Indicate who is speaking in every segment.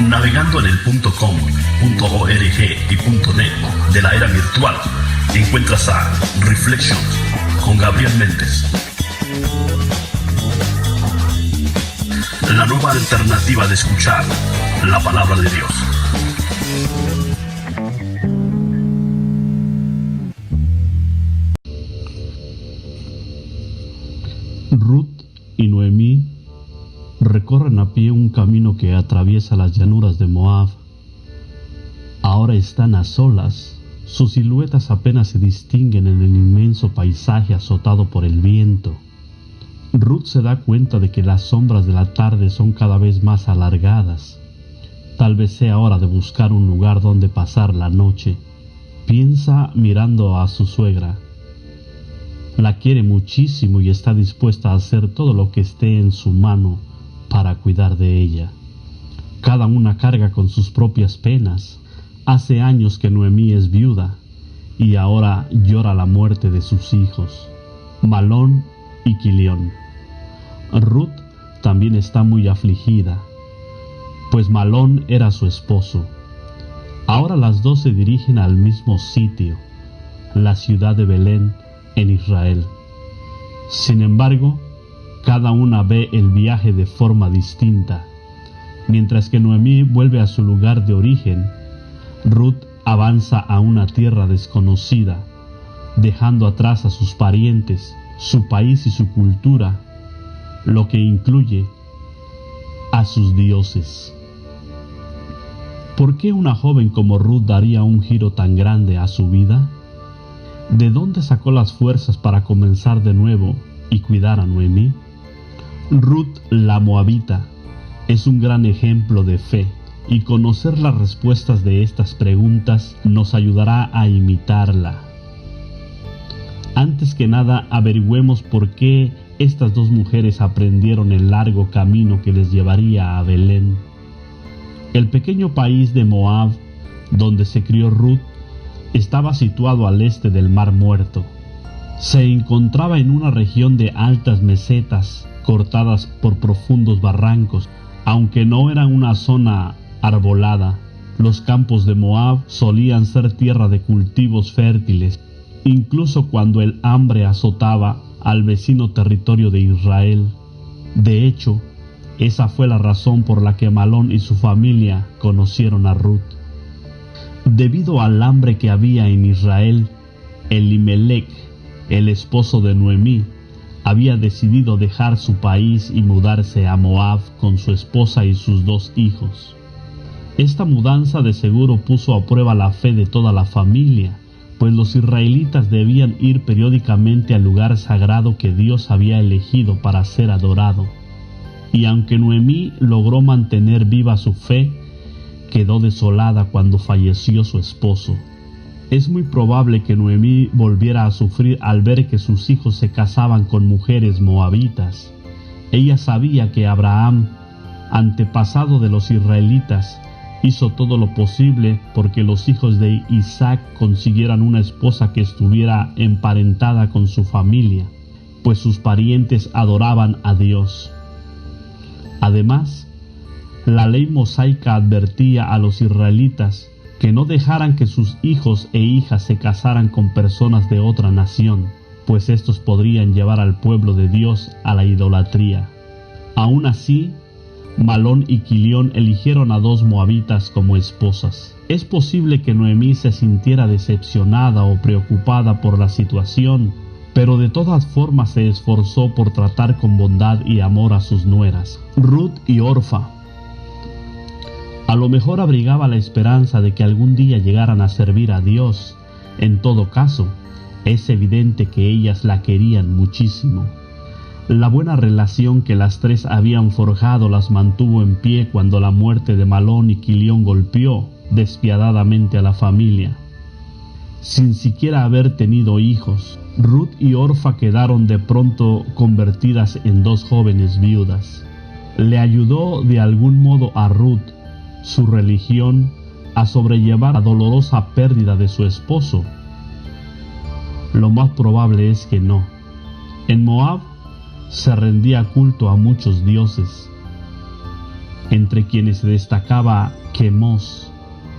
Speaker 1: Navegando en el .com, .org y .net de la era virtual, encuentras a Reflections con Gabriel Méndez. La nueva alternativa de escuchar la palabra de Dios.
Speaker 2: Ruth y Noemí recorren a pie un camino que atraviesa las llanuras de Moab. Ahora están a solas, sus siluetas apenas se distinguen en el inmenso paisaje azotado por el viento. Ruth se da cuenta de que las sombras de la tarde son cada vez más alargadas. Tal vez sea hora de buscar un lugar donde pasar la noche. Piensa mirando a su suegra. La quiere muchísimo y está dispuesta a hacer todo lo que esté en su mano para cuidar de ella. Cada una carga con sus propias penas. Hace años que Noemí es viuda y ahora llora la muerte de sus hijos, Malón y Quilión. Ruth también está muy afligida, pues Malón era su esposo. Ahora las dos se dirigen al mismo sitio, la ciudad de Belén, en Israel. Sin embargo, cada una ve el viaje de forma distinta. Mientras que Noemí vuelve a su lugar de origen, Ruth avanza a una tierra desconocida, dejando atrás a sus parientes, su país y su cultura, lo que incluye a sus dioses. ¿Por qué una joven como Ruth daría un giro tan grande a su vida? ¿De dónde sacó las fuerzas para comenzar de nuevo y cuidar a Noemí? Ruth la Moabita es un gran ejemplo de fe, y conocer las respuestas de estas preguntas nos ayudará a imitarla. Antes que nada, averigüemos por qué estas dos mujeres aprendieron el largo camino que les llevaría a Belén. El pequeño país de Moab, donde se crió Ruth, estaba situado al este del Mar Muerto. Se encontraba en una región de altas mesetas cortadas por profundos barrancos. Aunque no era una zona arbolada, los campos de Moab solían ser tierra de cultivos fértiles, incluso cuando el hambre azotaba al vecino territorio de Israel. De hecho, esa fue la razón por la que Malón y su familia conocieron a Ruth. Debido al hambre que había en Israel, Elimelech, el esposo de Noemí, había decidido dejar su país y mudarse a Moab con su esposa y sus dos hijos. Esta mudanza de seguro puso a prueba la fe de toda la familia, pues los israelitas debían ir periódicamente al lugar sagrado que Dios había elegido para ser adorado. Y aunque Noemí logró mantener viva su fe, quedó desolada cuando falleció su esposo. Es muy probable que Noemí volviera a sufrir al ver que sus hijos se casaban con mujeres moabitas. Ella sabía que Abraham, antepasado de los israelitas, hizo todo lo posible porque los hijos de Isaac consiguieran una esposa que estuviera emparentada con su familia, pues sus parientes adoraban a Dios. Además, la ley mosaica advertía a los israelitas que no dejaran que sus hijos e hijas se casaran con personas de otra nación, pues estos podrían llevar al pueblo de Dios a la idolatría. Aún así, Malón y Quilión eligieron a dos moabitas como esposas. Es posible que Noemí se sintiera decepcionada o preocupada por la situación, pero de todas formas se esforzó por tratar con bondad y amor a sus nueras, Ruth y Orfa. A lo mejor abrigaba la esperanza de que algún día llegaran a servir a Dios. En todo caso, es evidente que ellas la querían muchísimo. La buena relación que las tres habían forjado las mantuvo en pie cuando la muerte de Malón y Quilión golpeó despiadadamente a la familia. Sin siquiera haber tenido hijos, Ruth y Orfa quedaron de pronto convertidas en dos jóvenes viudas. Le ayudó de algún modo a Ruth su religión a sobrellevar la dolorosa pérdida de su esposo. Lo más probable es que no. En Moab se rendía culto a muchos dioses. entre quienes se destacaba Quemos.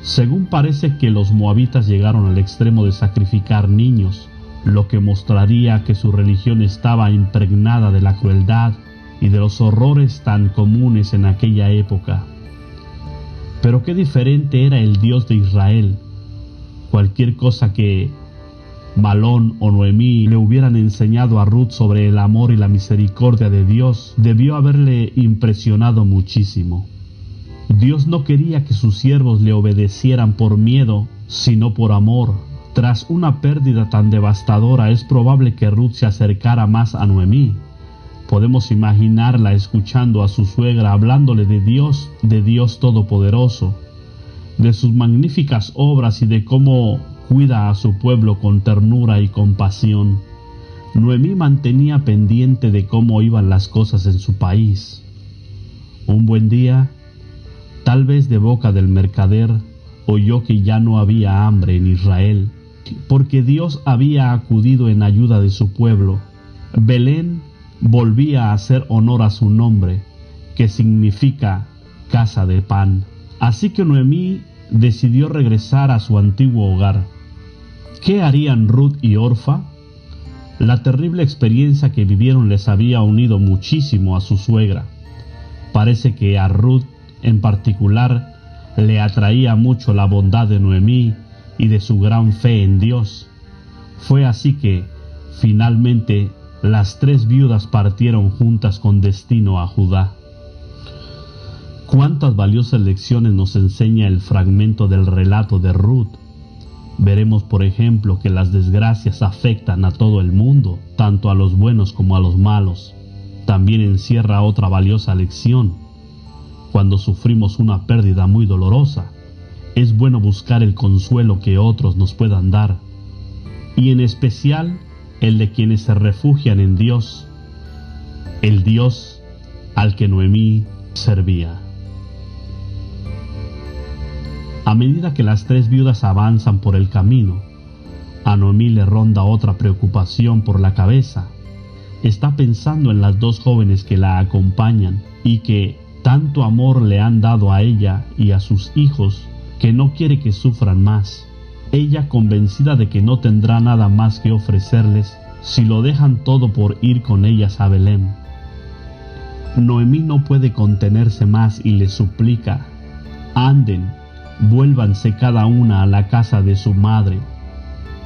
Speaker 2: Según parece que los moabitas llegaron al extremo de sacrificar niños, lo que mostraría que su religión estaba impregnada de la crueldad y de los horrores tan comunes en aquella época. Pero qué diferente era el Dios de Israel. Cualquier cosa que Malón o Noemí le hubieran enseñado a Ruth sobre el amor y la misericordia de Dios debió haberle impresionado muchísimo. Dios no quería que sus siervos le obedecieran por miedo, sino por amor. Tras una pérdida tan devastadora, es probable que Ruth se acercara más a Noemí. Podemos imaginarla escuchando a su suegra hablándole de Dios Todopoderoso, de sus magníficas obras y de cómo cuida a su pueblo con ternura y compasión. Noemí mantenía pendiente de cómo iban las cosas en su país. Un buen día, tal vez de boca del mercader, oyó que ya no había hambre en Israel, porque Dios había acudido en ayuda de su pueblo. Belén volvía a hacer honor a su nombre, que significa casa de pan. Así que Noemí decidió regresar a su antiguo hogar. ¿Qué harían Ruth y Orfa? La terrible experiencia que vivieron les había unido muchísimo a su suegra. Parece que a Ruth en particular le atraía mucho la bondad de Noemí y de su gran fe en Dios. Fue así que, finalmente, las tres viudas partieron juntas con destino a Judá. Cuántas valiosas lecciones nos enseña el fragmento del relato de Ruth. Veremos, por ejemplo, que las desgracias afectan a todo el mundo, tanto a los buenos como a los malos. También encierra otra valiosa lección. Cuando sufrimos una pérdida muy dolorosa, es bueno buscar el consuelo que otros nos puedan dar, y en especial el de quienes se refugian en Dios, el Dios al que Noemí servía. A medida que las tres viudas avanzan por el camino, a Noemí le ronda otra preocupación por la cabeza. Está pensando en las dos jóvenes que la acompañan y que tanto amor le han dado a ella y a sus hijos que no quiere que sufran más. Ella, convencida de que no tendrá nada más que ofrecerles si lo dejan todo por ir con ellas a Belén. Noemí no puede contenerse más y les suplica: anden, vuélvanse cada una a la casa de su madre.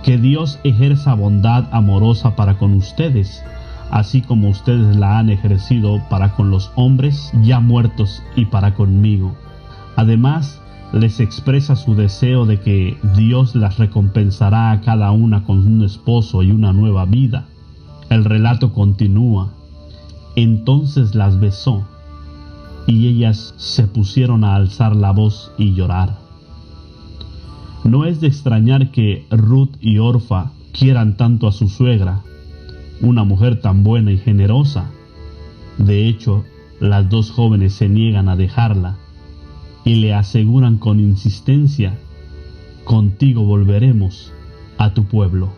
Speaker 2: Que Dios ejerza bondad amorosa para con ustedes, así como ustedes la han ejercido para con los hombres ya muertos y para conmigo. Además, les expresa su deseo de que Dios las recompensará a cada una con un esposo y una nueva vida. El relato continúa. Entonces las besó, y ellas se pusieron a alzar la voz y llorar. No es de extrañar que Ruth y Orfa quieran tanto a su suegra, una mujer tan buena y generosa. De hecho, las dos jóvenes se niegan a dejarla y le aseguran con insistencia: contigo volveremos a tu pueblo.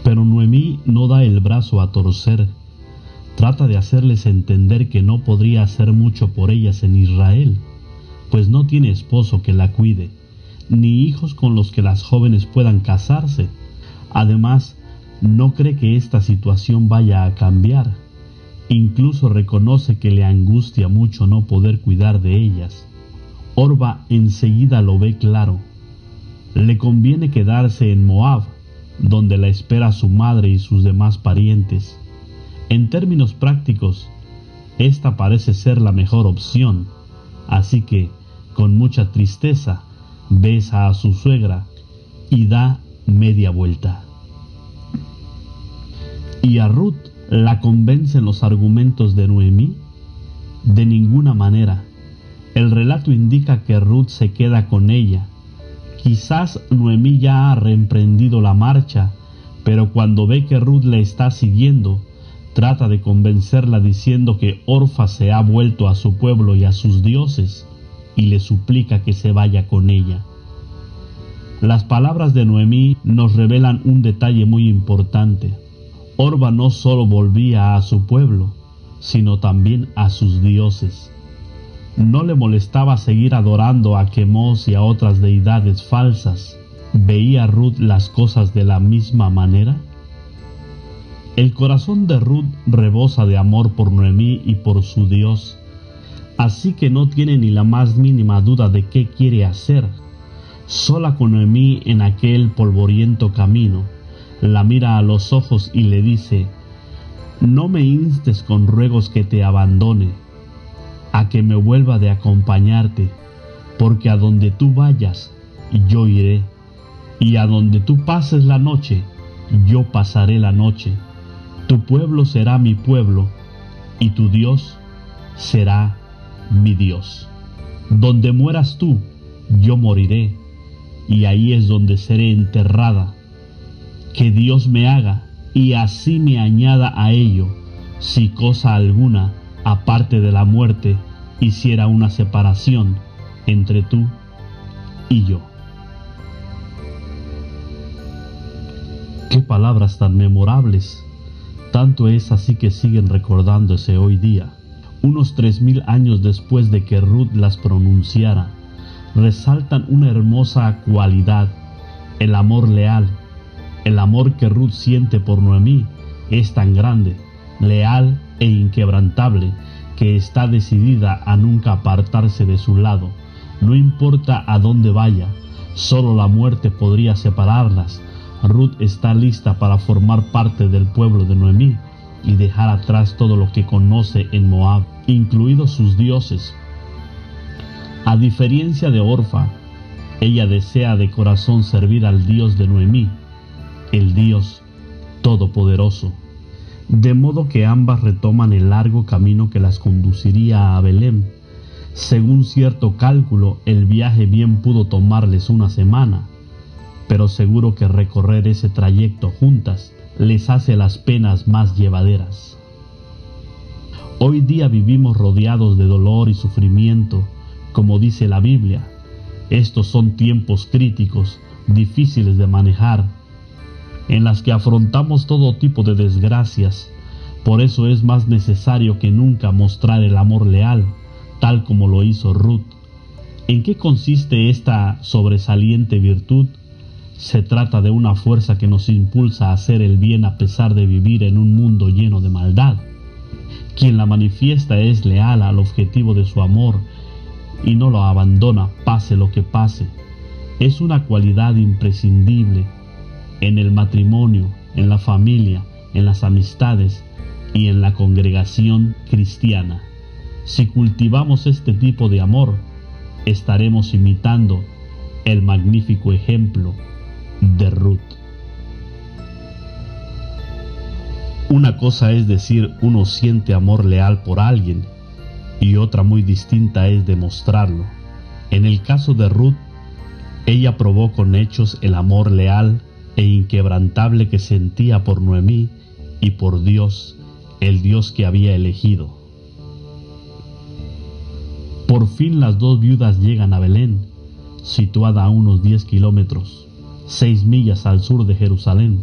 Speaker 2: Pero Noemí no da el brazo a torcer. Trata de hacerles entender que no podría hacer mucho por ellas en Israel, pues no tiene esposo que la cuide, ni hijos con los que las jóvenes puedan casarse. Además, no cree que esta situación vaya a cambiar. Incluso reconoce que le angustia mucho no poder cuidar de ellas. Orfa enseguida lo ve claro. Le conviene quedarse en Moab, donde la espera su madre y sus demás parientes. En términos prácticos, esta parece ser la mejor opción, así que, con mucha tristeza, besa a su suegra y da media vuelta. ¿Y a Ruth la convencen los argumentos de Noemí? De ninguna manera. El relato indica que Ruth se queda con ella. Quizás Noemí ya ha reemprendido la marcha, pero cuando ve que Ruth le está siguiendo, trata de convencerla diciendo que Orfa se ha vuelto a su pueblo y a sus dioses, y le suplica que se vaya con ella. Las palabras de Noemí nos revelan un detalle muy importante. Orfa no solo volvía a su pueblo, sino también a sus dioses. ¿No le molestaba seguir adorando a Quemos y a otras deidades falsas? ¿Veía Ruth las cosas de la misma manera? El corazón de Ruth rebosa de amor por Noemí y por su Dios, así que no tiene ni la más mínima duda de qué quiere hacer. Sola con Noemí en aquel polvoriento camino, la mira a los ojos y le dice: «No me instes con ruegos que te abandone, a que me vuelva de acompañarte, porque a donde tú vayas, yo iré, y a donde tú pases la noche, yo pasaré la noche. Tu pueblo será mi pueblo, y tu Dios será mi Dios. Donde mueras tú, yo moriré, y ahí es donde seré enterrada. Que Dios me haga, y así me añada a ello, si cosa alguna, aparte de la muerte, hiciera una separación entre tú y yo». Qué palabras tan memorables. Tanto es así que siguen recordándose hoy día, unos 3000 años después de que Ruth las pronunciara. Resaltan una hermosa cualidad: el amor leal. El amor que Ruth siente por Noemí es tan grande, leal e inquebrantable, que está decidida a nunca apartarse de su lado. No importa a dónde vaya, solo la muerte podría separarlas. Ruth está lista para formar parte del pueblo de Noemí y dejar atrás todo lo que conoce en Moab, incluidos sus dioses. A diferencia de Orfa, ella desea de corazón servir al Dios de Noemí, el Dios Todopoderoso. De modo que ambas retoman el largo camino que las conduciría a Belén. Según cierto cálculo, el viaje bien pudo tomarles una semana, pero seguro que recorrer ese trayecto juntas les hace las penas más llevaderas. Hoy día vivimos rodeados de dolor y sufrimiento, como dice la Biblia. Estos son tiempos críticos, difíciles de manejar, en las que afrontamos todo tipo de desgracias. Por eso es más necesario que nunca mostrar el amor leal, tal como lo hizo Ruth. ¿En qué consiste esta sobresaliente virtud? Se trata de una fuerza que nos impulsa a hacer el bien a pesar de vivir en un mundo lleno de maldad. Quien la manifiesta es leal al objetivo de su amor y no lo abandona pase lo que pase. Es una cualidad imprescindible en el matrimonio, en la familia, en las amistades y en la congregación cristiana. Si cultivamos este tipo de amor, estaremos imitando el magnífico ejemplo de Ruth. Una cosa es decir uno siente amor leal por alguien, y otra muy distinta es demostrarlo. En el caso de Ruth, ella probó con hechos el amor leal e inquebrantable que sentía por Noemí y por Dios, el Dios que había elegido. Por fin las dos viudas llegan a Belén, situada a unos 10 kilómetros, 6 millas al sur de Jerusalén.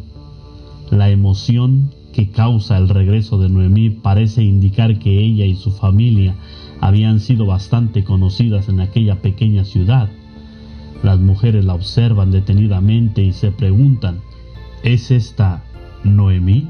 Speaker 2: La emoción que causa el regreso de Noemí parece indicar que ella y su familia habían sido bastante conocidas en aquella pequeña ciudad. Las mujeres la observan detenidamente y se preguntan: ¿es esta Noemí?